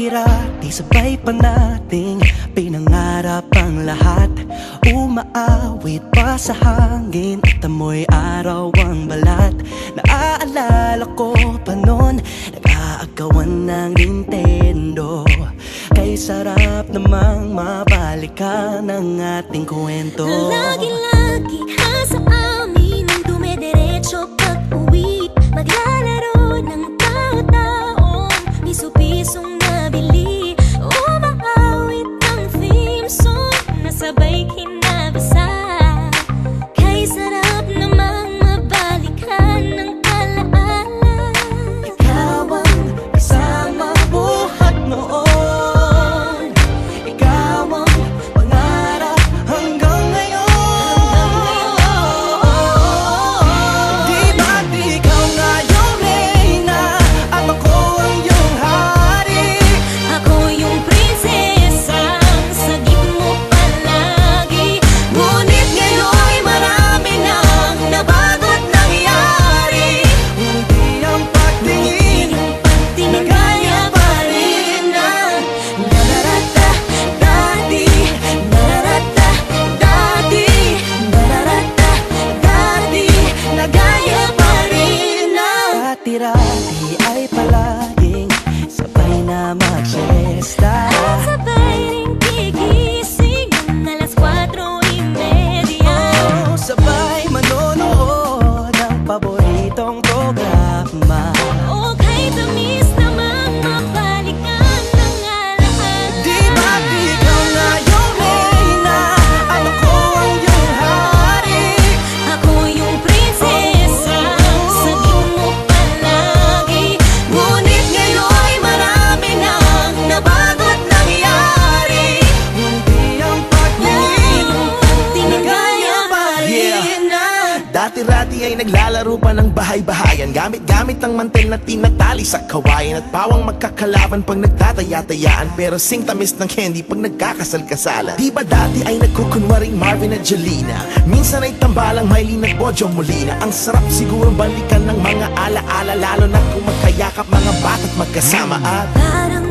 Dati-rati sabay pa nating pinangarap ang lahat. Umaawit pa sa hangin at amoy araw ang balat. Naaalala ko pa noon, nag-aagawan ng Nintendo. Kay sarap namang mabalikan ang ating kwento. Lagi-lagi ka sa amin ang dumediretso pag-uwi. Maglalaro ng tao-taong piso-pisong nabili. Umaawit ang theme song na sabay kinabasa. Kay sarap namang mabalikan ng alaala. Ikaw ang kasama buhat noon. Ikaw ang pangarap hanggang ngayon. Di ba't ikaw nga yung reyna at ako ang iyong hari? Ako yung prinsesang sagip mo palagi. Ngunit ngayon'y marami nang nabago't nangyari. Hindi ang pagtingin na gaya pa rin ng nararata dati. Nararata dati. Nararata dati. Na gaya pa rin ng dati-rati ay palaging sabay na mag-siesta. At sabay ring gigising ng alas 4:30. Oh, sabay manonood ng paboritong programa. O kay tamis namang mabalikan ng alaala. Di ba't ikaw nga yung reyna at ako ang iyong hari? Ako yung prinsesa, sagip mo palagi. Ngunit ngayon'y marami nang nabago't nangyari. Hindi ang pagtingin na gaya pa Yeah. rin ng Dati-rati ay naglalaro pa ng bahay-bahayan. Gamit-gamit ang mantel na tinatali sa kawayan. At pawang magkakalaban pag nagtataya-tayaan. Pero sing tamis ng candy pag nagkakasal-kasalan. Di ba dati ay nagkukunwaring Marvin at Jelena? Minsan ay tambalang Mylene at Bojo Molina. Ang sarap siguro balikan ng mga alaala. Lalo na kung magkayakap mga bata't magkasama. At Parang